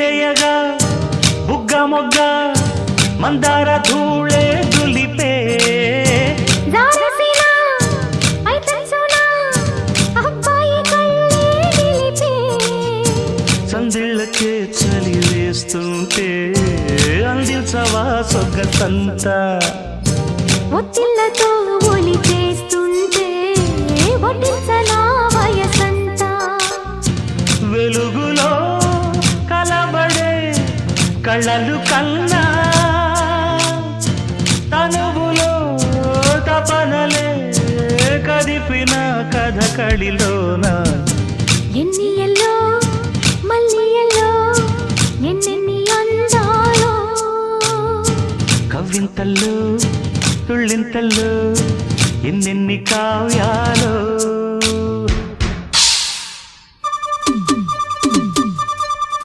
ముడివేయగా బుగ్గ మొగ్గ మందార ధూళే దులిపే సందిళ్ళకే చలి వేస్తుంటే అందించవా సొగ్గసంతా ఒత్తిళ్లతో ఒలి చేస్తుంటే వడ్డించనా వయసంతా వెలుగులో కలబడే కళ్ళలు కన్నా తనువులో తపనలే కదిపిన కథ కళిలోన ఎన్ని ఎల్లో మళ్ళీ ఎల్లో ఎన్నెన్ని అందాలో కవ్వింతల్లో తుళ్ళింతల్లో ఎన్నెన్ని కావ్యాలో